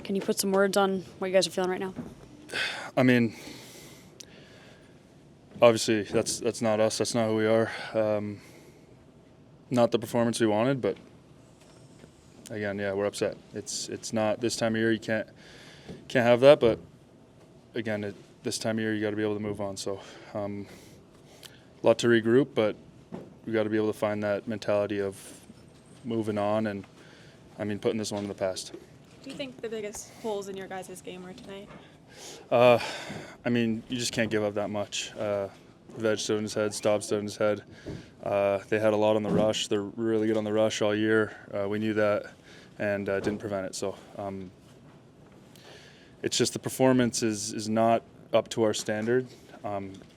Can you put some words on what you guys are feeling right now? I mean, obviously that's not us. That's not who we are. Not the performance we wanted, but again, yeah, we're upset. It's not this time of year. You can't have that. But again, this time of year, you got to be able to move on. So, a lot to regroup, but we got to be able to find that mentality of moving on and, I mean, putting this one in the past. Do you think the biggest holes in your guys' game were tonight? I mean, you just can't give up that much. Veg stood in his head, Staub stood in his head. They had a lot on the rush. They're really good on the rush all year. We knew that and didn't prevent it. So it's just the performance is not up to our standard.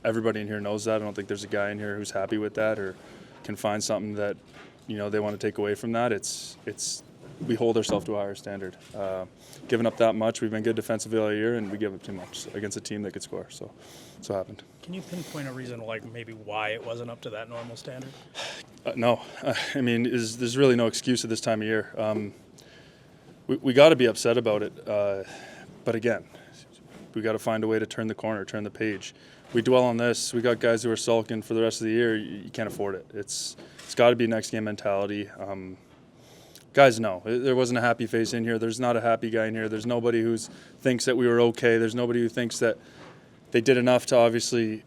Everybody in here knows that. I don't think there's a guy in here who's happy with that or can find something that, you know, they want to take away from that. It's we hold ourselves to a higher standard. Giving up that much, we've been good defensively all year, and we give up too much against a team that could score. So that's what happened. Can you pinpoint a reason, like maybe why it wasn't up to that normal standard? No. I mean, there's really no excuse at this time of year. We got to be upset about it. But again, we got to find a way to turn the corner, turn the page. We dwell on this. We got guys who are sulking for the rest of the year. You can't afford it. It's got to be next game mentality. Guys, no, there wasn't a happy face in here. There's not a happy guy in here. There's nobody who thinks that we were okay. There's nobody who thinks that they did enough to obviously,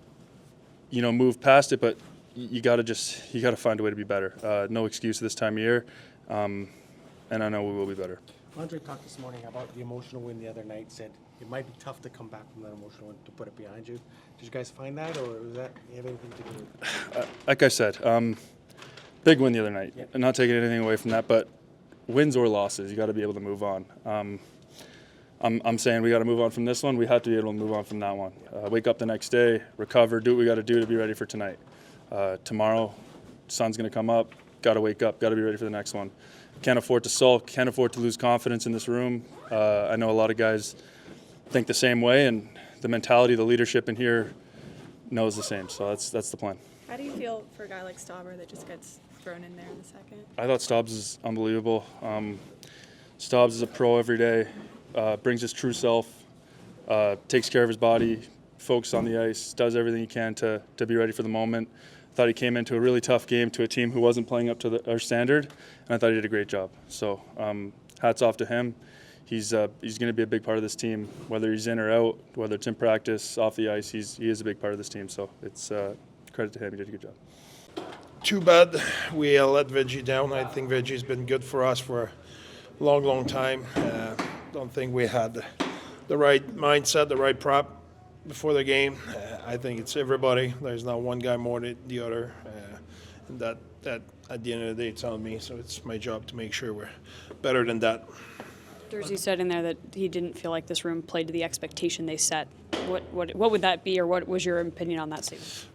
you know, move past it. But you got to find a way to be better. No excuse this time of year, and I know we will be better. André talked this morning about the emotional win the other night. Said it might be tough to come back from that emotional win to put it behind you. Did you guys find that, or was that have anything to do with it? Like I said, big win the other night. I'm not taking anything away from that, but wins or losses, you got to be able to move on. I'm saying we got to move on from this one. We have to be able to move on from that one. Wake up the next day, recover, do what we got to do to be ready for tonight. Tomorrow, sun's going to come up. Got to wake up. Got to be ready for the next one. Can't afford to sulk. Can't afford to lose confidence in this room. I know a lot of guys think the same way, and the mentality, the leadership in here knows the same. So that's the plan. How do you feel for a guy like Stauber that just gets thrown in there in the second? I thought Staubs is unbelievable. Staubs is a pro every day, brings his true self, takes care of his body, focuses on the ice, does everything he can to be ready for the moment. I thought he came into a really tough game to a team who wasn't playing up to our standard, and I thought he did a great job. So hats off to him. He's going to be a big part of this team, whether he's in or out, whether it's in practice, off the ice. He is a big part of this team. So it's credit to him. He did a good job. Too bad we let Veggie down. I think Veggie's been good for us for a long, long time. Don't think we had the right mindset, the right prep before the game. I think it's everybody. There's not one guy more than the other. And that at the end of the day, it's on me. So it's my job to make sure we're better than that. Durzi said in there that he didn't feel like this room played to the expectation they set. What would that be, or what was your opinion on that statement?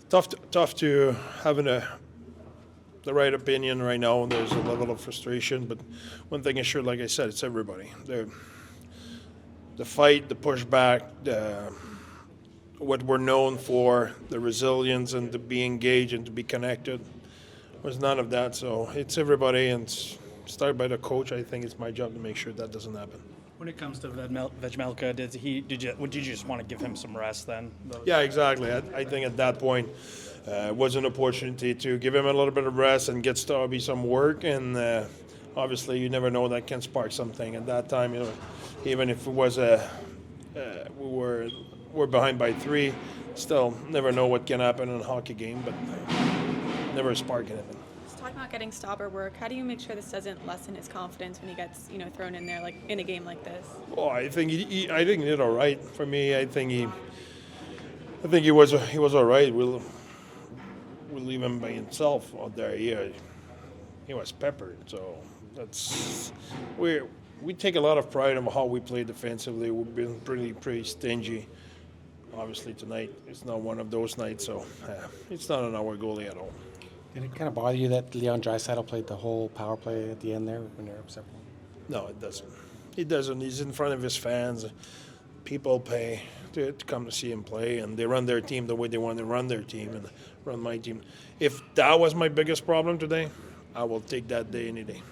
Tough to having the right opinion right now. There's a level of frustration, but one thing is sure, like I said, it's everybody. The fight, the pushback, what we're known for, the resilience and to be engaged and to be connected, was none of that. So it's everybody, and start by the coach. I think it's my job to make sure that doesn't happen. When it comes to Vejmelka, did you just want to give him some rest then? Yeah, exactly. I think at that point was an opportunity to give him a little bit of rest and get Stubby some work. And obviously, you never know, that can spark something. At that time, you know, even if it was we're behind by 3, still never know what can happen in a hockey game. But never a spark in it. Talking about getting Stauber work, how do you make sure this doesn't lessen his confidence when he gets, you know, thrown in there like in a game like this? Oh, I think he did all right. For me, I think he was all right. We'll leave him by himself out there. He was peppered. So we take a lot of pride in how we play defensively. We've been pretty stingy. Obviously tonight it's not one of those nights, so it's not on our goalie at all. Did it kind of bother you that Leon Draisaitl played the whole power play at the end there when they're upset? No, it doesn't. It doesn't. He's in front of his fans. People pay to come to see him play, and they run their team the way they want to run their team and run my team. If that was my biggest problem today, I will take that day any day.